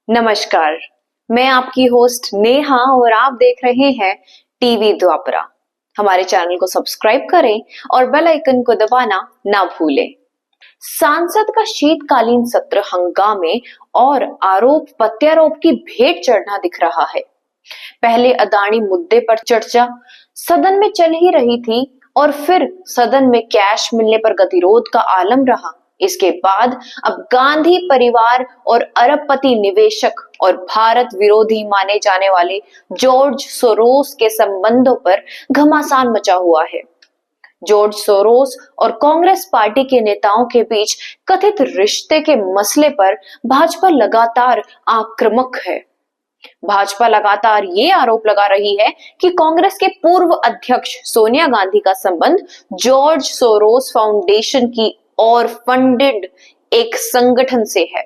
नमस्कार, मैं आपकी होस्ट नेहा और आप देख रहे हैं टीवी द्वापरा। हमारे चैनल को सब्सक्राइब करें और बेल आइकन को दबाना ना भूलें। सांसद का शीतकालीन सत्र हंगामे और आरोप प्रत्यारोप की भेंट चढ़ना दिख रहा है। पहले अदानी मुद्दे पर चर्चा सदन में चल ही रही थी और फिर सदन में कैश मिलने पर गतिरोध का आलम रहा। इसके बाद अब गांधी परिवार और अरबपति निवेशक और भारत विरोधी माने जाने वाले जॉर्ज सोरोस के संबंधों पर घमासान मचा हुआ है। जॉर्ज सोरोस और कांग्रेस पार्टी के नेताओं के बीच कथित रिश्ते के मसले पर भाजपा लगातार आक्रामक है। भाजपा लगातार ये आरोप लगा रही है कि कांग्रेस के पूर्व अध्यक्ष सोनिया गांधी का संबंध जॉर्ज सोरोस फाउंडेशन की और फंडेड एक संगठन से है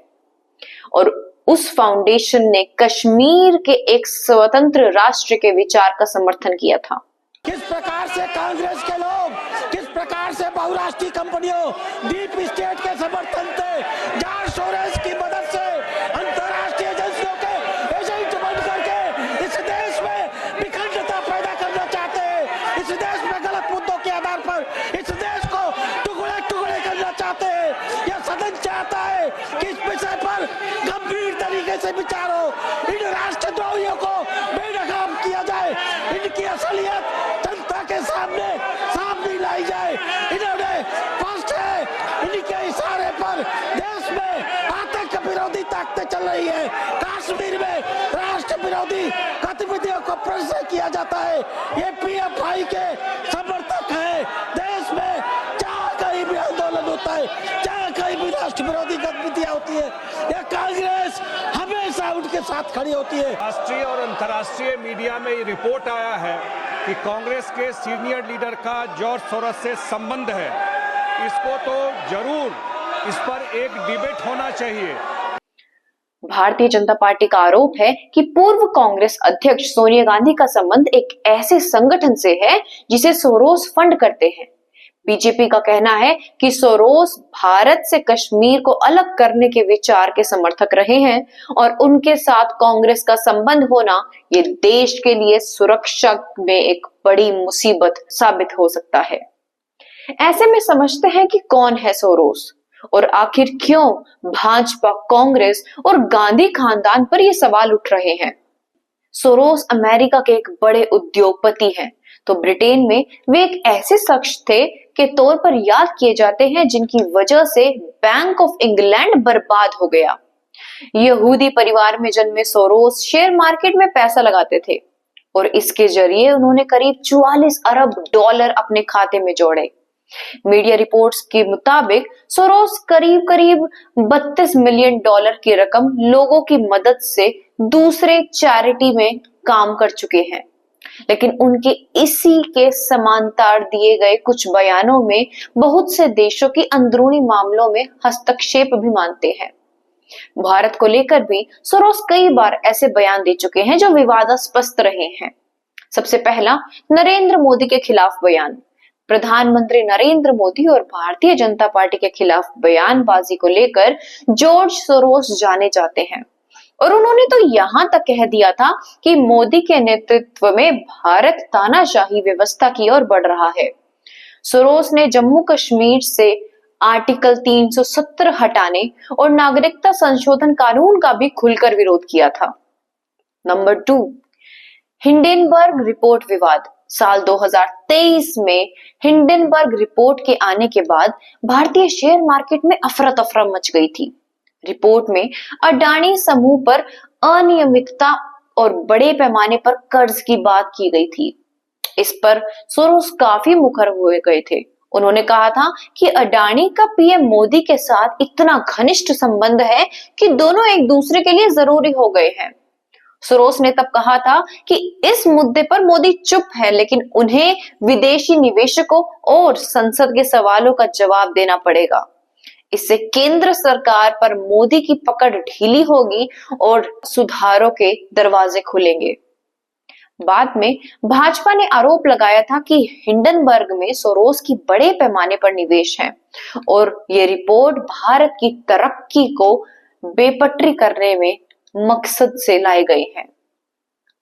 और उस फाउंडेशन ने कश्मीर के एक स्वतंत्र राष्ट्र के विचार का समर्थन किया था। किस प्रकार से कांग्रेस के लोग किस प्रकार से बहुराष्ट्रीय कंपनियों डीप स्टेट के समर्थन से जॉर्ज सोरोस की मदद से अंतरराष्ट्रीय एजेंसियों के एजेंट बन करके इस देश में विखंडता पैदा करना चाहते हैं। इस देश में गलत मुद्दों के आधार पर इस देश को टुकड़े टुकड़े करना चाहते हैं। यह सदन चाहता है कि इस विषय पर गंभीर तरीके से विचार हो। इन राष्ट्रद्रोहियों को बेनकाम किया जाए, इनकी असलियत जनता के सामने सामने लाई जाए। इन्होंने स्पष्ट है, इनके इशारे पर देश में आतंक विरोधी ताकतें चल रही है। कश्मीर में राष्ट्र विरोधी गतिविधियों को प्रोत्साहित किया जाता है। ये पीएफआई के समर्थक है। देश में जहाँ कहीं भी आंदोलन होता है, जहाँ कहीं भी राष्ट्र विरोधी गतिविधियां होती है, यह कांग्रेस हमेशा उनके साथ खड़ी होती है। राष्ट्रीय और अंतर्राष्ट्रीय मीडिया में ये रिपोर्ट आया है कि कांग्रेस के सीनियर लीडर का जॉर्ज सोरोस से संबंध है। इसको तो जरूर इस पर एक डिबेट होना चाहिए। भारतीय जनता पार्टी का आरोप है कि पूर्व कांग्रेस अध्यक्ष सोनिया गांधी का संबंध एक ऐसे संगठन से है जिसे सोरोस फंड करते हैं। बीजेपी का कहना है कि सोरोस भारत से कश्मीर को अलग करने के विचार के समर्थक रहे हैं और उनके साथ कांग्रेस का संबंध होना ये देश के लिए सुरक्षा में एक बड़ी मुसीबत साबित हो सकता है। ऐसे में समझते हैं कि कौन है सोरोस और आखिर क्यों भाजपा, कांग्रेस और गांधी खानदान पर ये सवाल उठ रहे हैं। सोरोस अमेरिका के एक बड़े उद्योगपति हैं, तो ब्रिटेन में वे एक ऐसे शख्स थे के तौर पर याद किए जाते हैं जिनकी वजह से बैंक ऑफ इंग्लैंड बर्बाद हो गया। यहूदी परिवार में जन्मे सोरोस शेयर मार्केट में पैसा लगाते थे और इसके जरिए उन्होंने करीब 44 अरब डॉलर अपने खाते में जोड़े। मीडिया रिपोर्ट्स के मुताबिक सोरोस करीब 32 मिलियन डॉलर की रकम लोगों की मदद से दूसरे चैरिटी में काम कर चुके हैं, लेकिन उनके इसी के समांतर दिए गए कुछ बयानों में बहुत से देशों की अंदरूनी मामलों में हस्तक्षेप भी मानते हैं। भारत को लेकर भी सोरोस कई बार ऐसे बयान दे चुके हैं जो विवादास्पद रहे हैं। सबसे पहला नरेंद्र मोदी के खिलाफ बयान। प्रधानमंत्री नरेंद्र मोदी और भारतीय जनता पार्टी के खिलाफ बयानबाजी को लेकर जॉर्ज सोरोस जाने जाते हैं और उन्होंने तो यहां तक कह दिया था कि मोदी के नेतृत्व में भारत तानाशाही व्यवस्था की ओर बढ़ रहा है। सोरोस ने जम्मू कश्मीर से आर्टिकल 370 हटाने और नागरिकता संशोधन कानून का भी खुलकर विरोध किया था। नंबर 2, हिंडनबर्ग रिपोर्ट विवाद। साल 2023 में हिंडनबर्ग रिपोर्ट के आने के बाद भारतीय शेयर मार्केट में अफरा तफरा मच गई थी। रिपोर्ट में अडानी समूह पर अनियमितता और बड़े पैमाने पर कर्ज की बात की गई थी। इस पर सोरोस काफी मुखर हुए गए थे। उन्होंने कहा था कि अडानी का पीएम मोदी के साथ इतना घनिष्ठ संबंध है कि दोनों एक दूसरे के लिए जरूरी हो गए हैं। सोरोस ने तब कहा था कि इस मुद्दे पर मोदी चुप है, लेकिन उन्हें विदेशी निवेशकों और संसद के सवालों का जवाब देना पड़ेगा। इससे केंद्र सरकार पर मोदी की पकड़ ढीली होगी और सुधारों के दरवाजे खुलेंगे। बाद में भाजपा ने आरोप लगाया था कि हिंडनबर्ग में सोरोस की बड़े पैमाने पर निवेश है और ये रिपोर्ट भारत की तरक्की को बेपटरी करने में मकसद से लाए गए हैं।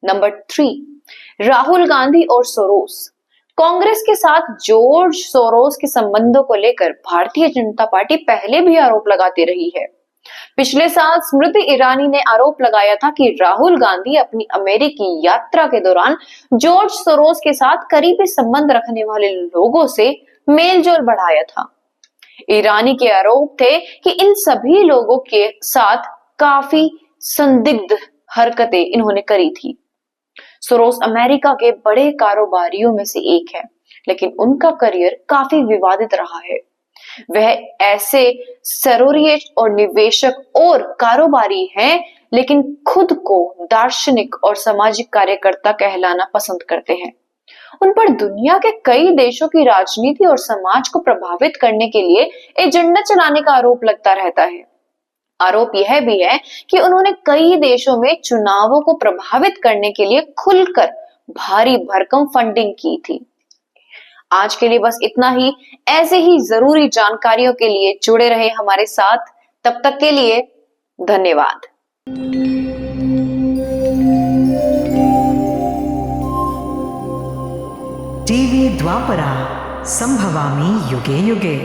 नंबर 3, राहुल गांधी और सोरोस। कांग्रेस के साथ जॉर्ज सोरोस के संबंधों को लेकर भारतीय जनता पार्टी पहले भी आरोप लगाती रही है। पिछले साल स्मृति ईरानी ने आरोप लगाया था कि राहुल गांधी अपनी अमेरिकी यात्रा के दौरान जॉर्ज सोरोस के साथ करीबी संबंध रखने वाले लोगों से मेलजोल बढ़ाया था। ईरानी के आरोप थे कि इन सभी लोगों के साथ काफी संदिग्ध हरकतें इन्होंने करी थी। सोरोस अमेरिका के बड़े कारोबारियों में से एक है, लेकिन उनका करियर काफी विवादित रहा है। वह ऐसे सरोरिएट और निवेशक और कारोबारी हैं, लेकिन खुद को दार्शनिक और सामाजिक कार्यकर्ता कहलाना पसंद करते हैं। उन पर दुनिया के कई देशों की राजनीति और समाज को प्रभावित करने के लिए एजेंडा चलाने का आरोप लगता रहता है। आरोप यह भी है कि उन्होंने कई देशों में चुनावों को प्रभावित करने के लिए खुलकर भारी भरकम फंडिंग की थी। आज के लिए बस इतना ही। ऐसे ही जरूरी जानकारियों के लिए जुड़े रहे हमारे साथ। तब तक के लिए धन्यवाद। टीवी द्वापरा, संभवामि युगे युगे।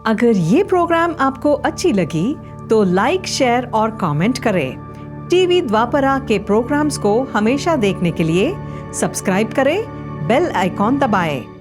अगर ये प्रोग्राम आपको अच्छी लगी तो लाइक, शेयर और कमेंट करें। टीवी द्वापरा के प्रोग्राम्स को हमेशा देखने के लिए सब्सक्राइब करें, बेल आइकॉन दबाएं।